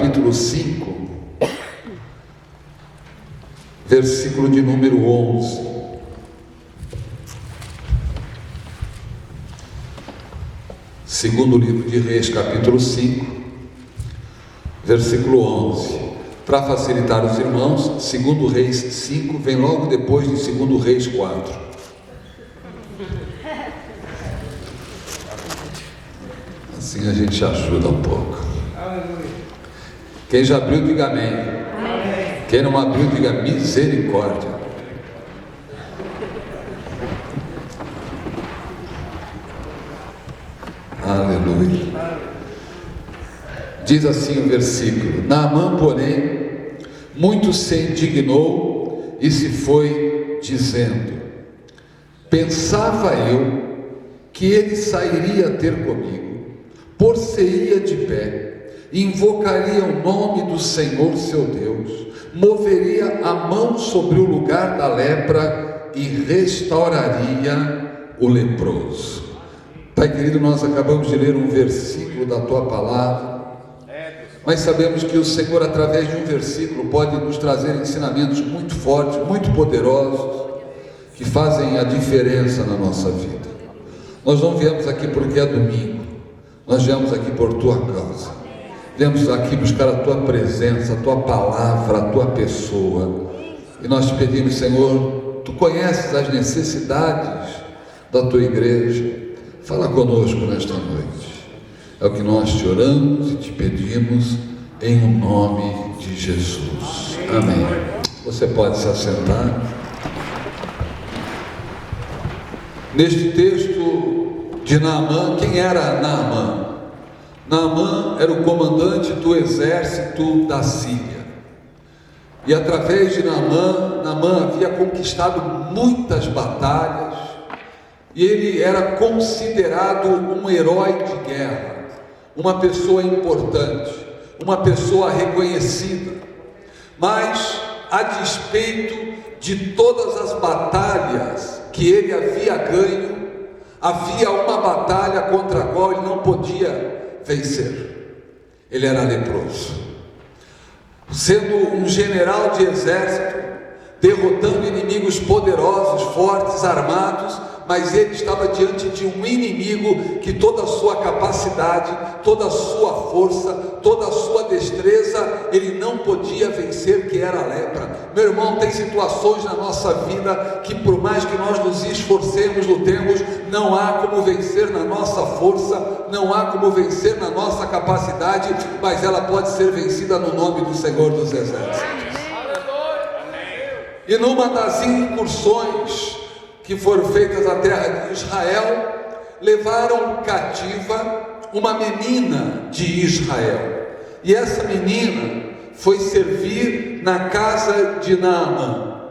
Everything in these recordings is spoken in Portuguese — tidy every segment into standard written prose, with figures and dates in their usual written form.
capítulo 5, versículo de número 11. Segundo livro de Reis, capítulo 5, versículo 11. Para facilitar os irmãos, segundo Reis 5 vem logo depois de segundo Reis 4. Assim a gente ajuda um pouco. Quem já abriu, diga amém. Quem não abriu, diga misericórdia. Aleluia. Diz assim o versículo: Naamã, porém, muito se indignou e se foi, dizendo: pensava eu que ele sairia ter comigo, por-se-ia de pé, invocaria o nome do Senhor seu Deus, moveria a mão sobre o lugar da lepra e restauraria o leproso. Pai querido, nós acabamos de ler um versículo da Tua Palavra, mas sabemos que o Senhor, através de um versículo, pode nos trazer ensinamentos muito fortes, muito poderosos, que fazem a diferença na nossa vida. Nós não viemos aqui porque é domingo, nós viemos aqui por Tua causa, viemos aqui buscar a Tua presença, a Tua Palavra, a Tua pessoa, e nós te pedimos, Senhor, Tu conheces as necessidades da Tua igreja. Fala conosco nesta noite. É o que nós te oramos e te pedimos em o nome de Jesus. Amém. Você pode se assentar. Neste texto de Naamã, quem era Naamã? Naamã era o comandante do exército da Síria. E através de Naamã havia conquistado muitas batalhas. E ele era considerado um herói de guerra, uma pessoa importante, uma pessoa reconhecida. Mas, a despeito de todas as batalhas que ele havia ganho, havia uma batalha contra a qual ele não podia vencer. Ele era leproso. Sendo um general de exército, derrotando inimigos poderosos, fortes, armados, mas ele estava diante de um inimigo que toda a sua capacidade, toda a sua força, toda a sua destreza, ele não podia vencer, que era a lepra. Meu irmão, tem situações na nossa vida que por mais que nós nos esforcemos, lutemos, não há como vencer na nossa força, não há como vencer na nossa capacidade, mas ela pode ser vencida no nome do Senhor dos Exércitos. E numa das incursões que foram feitas à terra de Israel, levaram cativa uma menina de Israel, e essa menina foi servir na casa de Naamã.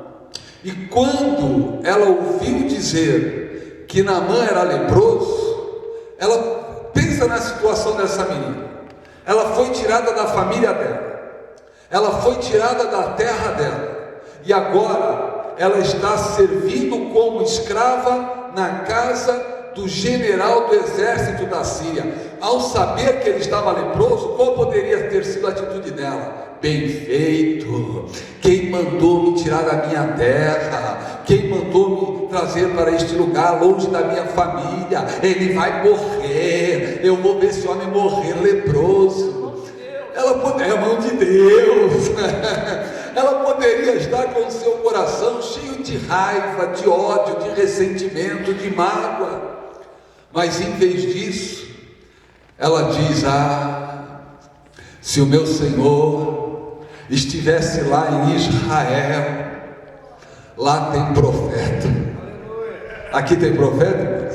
E quando ela ouviu dizer que Naamã era leproso, ela pensa na situação dessa menina. Ela foi tirada da família dela, ela foi tirada da terra dela, e agora ela está servindo como escrava na casa do general do exército da Síria. Ao saber que ele estava leproso, qual poderia ter sido a atitude dela? Bem feito, quem mandou me tirar da minha terra, quem mandou me trazer para este lugar, longe da minha família, ele vai morrer, eu vou ver esse homem morrer leproso. Ela poderia, é a mão de Deus. Ela poderia estar com o seu coração cheio de raiva, de ódio, de ressentimento, de mágoa, mas em vez disso, ela diz: se o meu Senhor estivesse lá em Israel, lá tem profeta. Aqui tem profeta?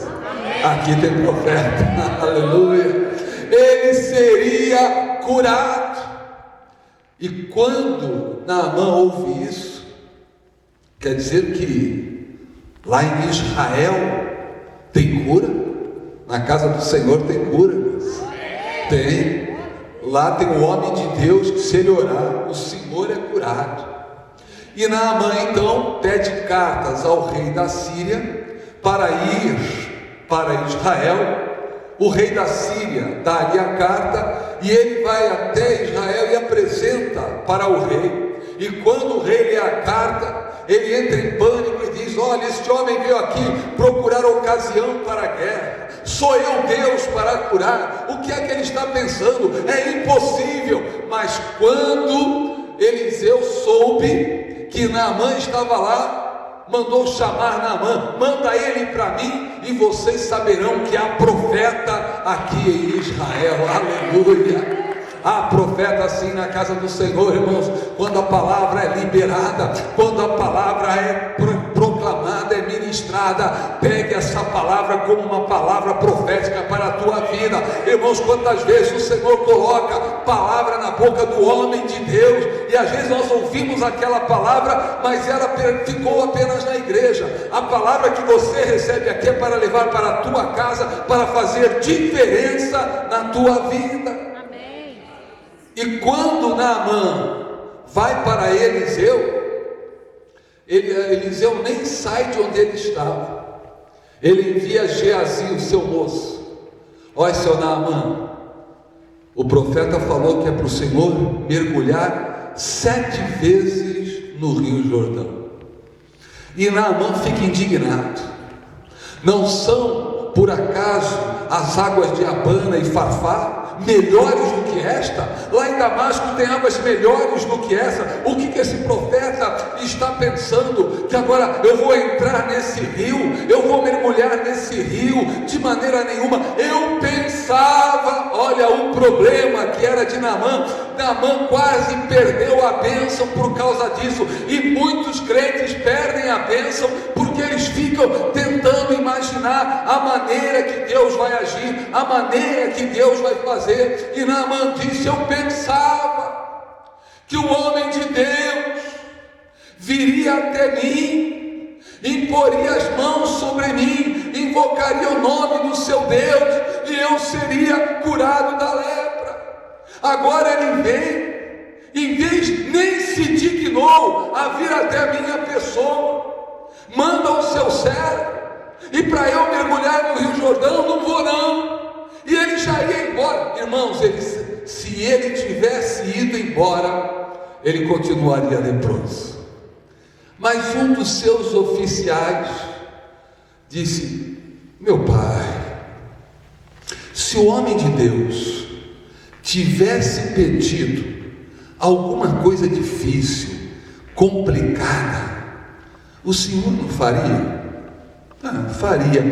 Aqui tem profeta. Aleluia. Ele seria curado. E quando Naamã ouve isso, quer dizer que lá em Israel tem cura, na casa do Senhor tem cura, tem, lá tem um homem de Deus que, se ele orar, o Senhor é curado. E Naamã então pede cartas ao rei da Síria para ir para Israel. O rei da Síria dá-lhe a carta e ele vai até Israel e apresenta para o rei. E quando o rei lê a carta, ele entra em pânico e diz: olha, este homem veio aqui procurar ocasião para a guerra. Sou eu Deus para curar? O que é que ele está pensando? É impossível. Mas quando Eliseu soube que Naamã estava lá, mandou chamar Naamã: manda ele para mim, e vocês saberão que há profeta aqui em Israel. Aleluia! Há profeta assim na casa do Senhor, irmãos. Quando a palavra é liberada, quando a palavra é proclamada, é ministrada, pegue essa palavra como uma palavra profética para a tua vida. Irmãos, quantas vezes o Senhor coloca palavra na boca do homem de Deus, e às vezes nós ouvimos aquela palavra, mas ela ficou apenas na igreja. A palavra que você recebe aqui é para levar para a tua casa, para fazer diferença na tua vida. E quando Naamã vai para Eliseu, Eliseu nem sai de onde ele estava. Ele envia Geazi, o seu moço: olha, seu Naamã, o profeta falou que é para o Senhor mergulhar 7 vezes no Rio Jordão. E Naamã fica indignado. Não são por acaso as águas de Abana e Farfá melhores do que esta? Lá em Damasco tem águas melhores do que essa. O que esse profeta está pensando? Que agora eu vou entrar nesse rio, eu vou mergulhar nesse rio? De maneira nenhuma. Eu pensava, olha o problema que era de Naamã. Naamã quase perdeu a bênção por causa disso. E muitos crentes perdem a bênção porque eles ficam tentando imaginar a maneira que Deus vai agir, a maneira que Deus vai fazer. E Naamã disse: eu pensava que o homem de Deus viria até mim, imporia as mãos sobre mim, invocaria o nome do seu Deus, e eu seria curado da lepra. Agora ele vem, em vez, nem se dignou a vir até a minha pessoa, manda o seu servo, e para eu mergulhar no Rio Jordão, não vou não. E ele já ia embora. Irmãos, se ele tivesse ido embora, ele continuaria leproso. Mas um dos seus oficiais disse: meu pai, se o homem de Deus tivesse pedido alguma coisa difícil, complicada, o senhor não faria? Faria.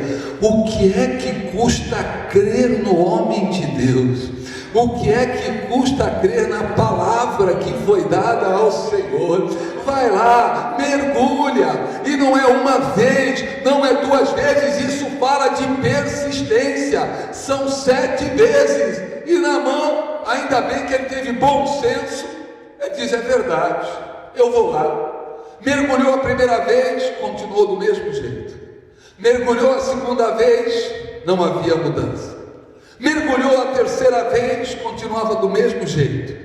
O que é que custa crer no homem de Deus? O que é que custa crer na palavra que foi dada ao Senhor? Vai lá, mergulha, e não é uma vez, não é 2 vezes, isso fala de persistência, são 7 vezes. E Naamã, ainda bem que ele teve bom senso, ele diz: é verdade, eu vou lá. Mergulhou a primeira vez, continuou do mesmo jeito. Mergulhou a segunda vez, não havia mudança. Mergulhou a terceira vez, continuava do mesmo jeito.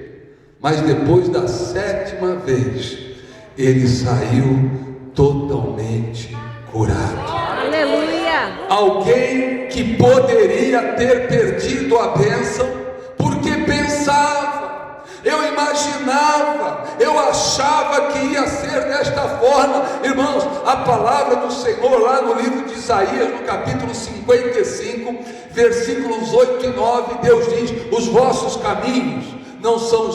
Mas depois da 7ª vez, ele saiu totalmente curado. Aleluia! Alguém que poderia ter perdido a bênção porque pensava, eu imaginava, eu achava que ia ser desta forma. Irmãos, a palavra do Senhor lá no livro de Isaías, no capítulo 55, versículos 8 e 9, Deus diz: os vossos caminhos não são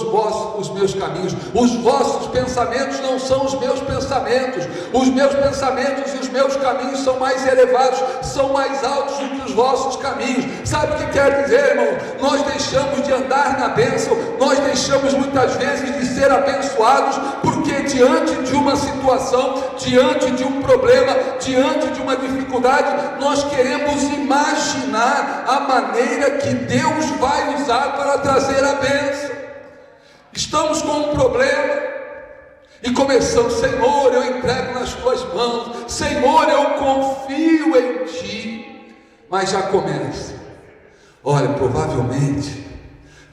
os meus caminhos, os vossos pensamentos não são os meus pensamentos, os meus pensamentos e os meus caminhos são mais elevados, são mais altos do que os vossos caminhos. Sabe o que quer dizer, irmão? Nós deixamos de andar na bênção, nós deixamos muitas vezes de ser abençoados, porque diante de uma situação, diante de um problema, diante de uma dificuldade, nós queremos imaginar a maneira que Deus vai usar para trazer a bênção. Estamos com um problema e começamos: Senhor, eu entrego nas tuas mãos, Senhor, eu confio em ti. Mas já começa: olha, provavelmente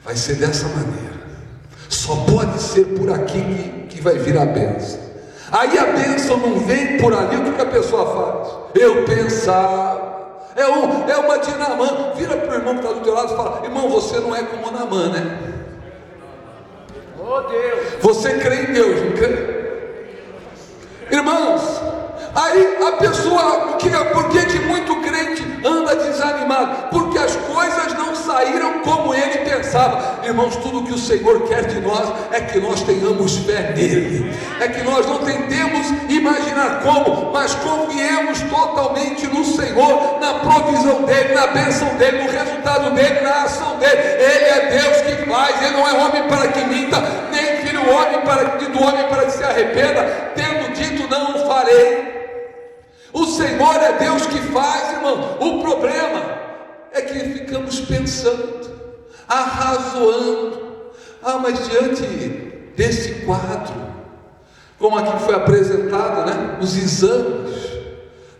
vai ser dessa maneira, só pode ser por aqui que vai vir a bênção. Aí a bênção não vem por ali, o que a pessoa faz? Eu pensava. É uma de Naamã. Vira para o irmão que está do teu lado e fala: irmão, você não é como Naamã, né? Você crê em Deus, não crê? Irmãos, aí a pessoa, por que muito crente anda desanimado? Porque as coisas não saíram como ele pensava. Irmãos, tudo que o Senhor quer de nós é que nós tenhamos fé nele, é que nós não tentemos imaginar como, mas confiemos totalmente no Senhor, na provisão dele, na bênção dele, no resultado dele, na ação dele. Ele é Deus que faz, ele não é homem para que minta, nem filho do homem para que se arrependa, tendo dito não o farei. O Senhor é Deus que faz, irmão. O problema é que ficamos pensando, arrazoando. Mas diante desse quadro, como aqui foi apresentado, né, os exames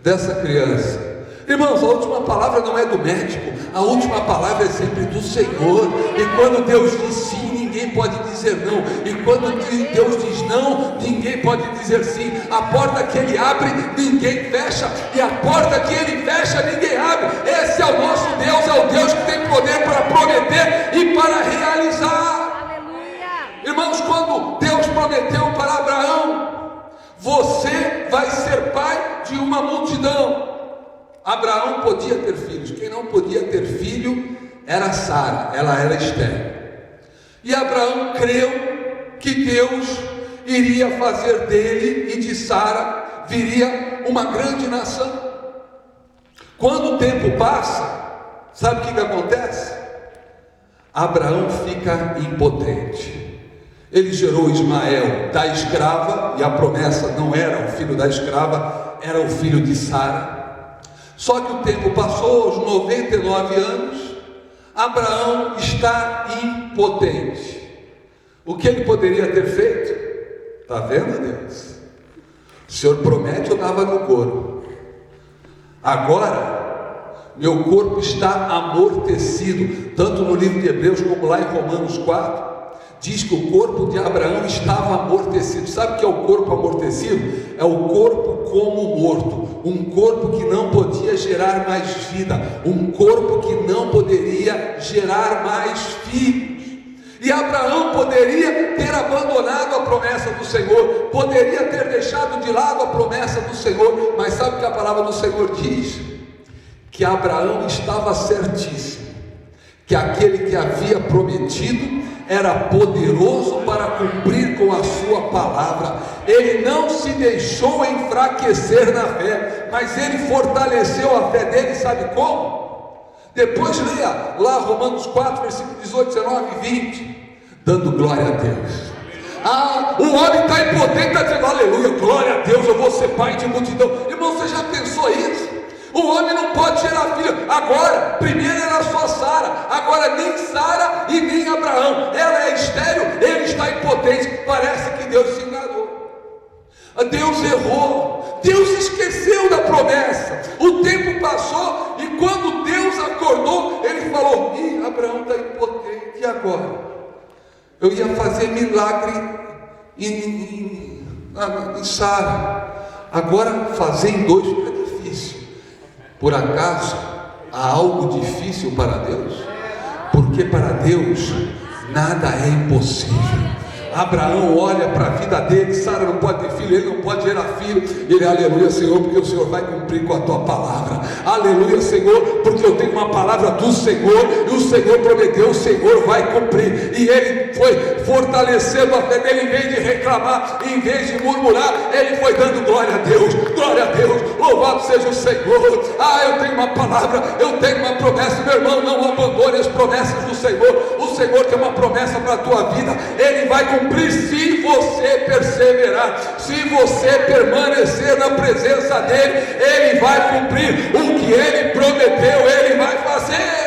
dessa criança, irmãos, a última palavra não é do médico, a última palavra é sempre do Senhor. E quando Deus diz sim, ninguém pode dizer não. E quando Deus diz não, ninguém pode dizer sim. A porta que Ele abre, ninguém fecha. E a porta que Ele fecha, ninguém abre. Esse é o nosso Deus, é o Deus que tem poder para prometer e para realizar. Aleluia. Irmãos, quando Deus prometeu para Abraão, você vai ser pai de uma multidão. Abraão podia ter filhos. Quem não podia ter filho era Sara, ela era estéril. E Abraão creu que Deus iria fazer dele e de Sara viria uma grande nação. Quando o tempo passa, sabe o que acontece? Abraão fica impotente. Ele gerou Ismael da escrava, e a promessa não era o filho da escrava, era o filho de Sara. Só que o tempo passou, aos 99 anos, Abraão está impotente. O que ele poderia ter feito? Está vendo, Deus? O Senhor promete, eu estava no couro. Agora, meu corpo está amortecido. Tanto no livro de Hebreus, como lá em Romanos 4, diz que o corpo de Abraão estava amortecido. Sabe o que é o corpo amortecido? É o corpo como morto, um corpo que não podia gerar mais vida, um corpo que não poderia gerar mais filhos. E Abraão poderia ter abandonado a promessa do Senhor, poderia ter deixado de lado a promessa do Senhor, mas sabe o que a palavra do Senhor diz? Que Abraão estava certíssimo, que aquele que havia prometido era poderoso para cumprir com a sua palavra. Ele não se deixou enfraquecer na fé, mas ele fortaleceu a fé dele, sabe como? Depois leia lá Romanos 4, versículo 18, 19 e 20, dando glória a Deus. O homem está impotente, está dizendo aleluia, glória a Deus, eu vou ser pai de multidão. Irmão, você já pensou isso? O homem não pode gerar filho. Agora, primeiro era só Sara, agora nem Sara e nem Abraão. Ela é estéril, ele está impotente. Parece que Deus se enganou. Deus errou, Deus esqueceu da promessa. O tempo passou e quando Deus acordou, ele falou: Abraão está impotente, e agora? Eu ia fazer milagre em Sara, agora fazer em dois fica difícil. Por acaso há algo difícil para Deus? Porque para Deus nada é impossível. Abraão olha para a vida dele, Sara não pode ter filho, ele não pode gerar filho, ele, aleluia Senhor, porque o Senhor vai cumprir com a tua palavra, aleluia Senhor, porque eu tenho uma palavra do Senhor, e o Senhor prometeu, o Senhor vai cumprir. E ele foi fortalecendo a fé dele, em vez de reclamar, em vez de murmurar, ele foi dando glória a Deus, louvado seja o Senhor. Eu tenho uma palavra, eu tenho uma promessa. Meu irmão, não abandone as promessas do Senhor. O Senhor tem uma promessa para a tua vida, ele vai cumprir se você perseverar, se você permanecer na presença dele. Ele vai cumprir o que ele prometeu, ele vai fazer.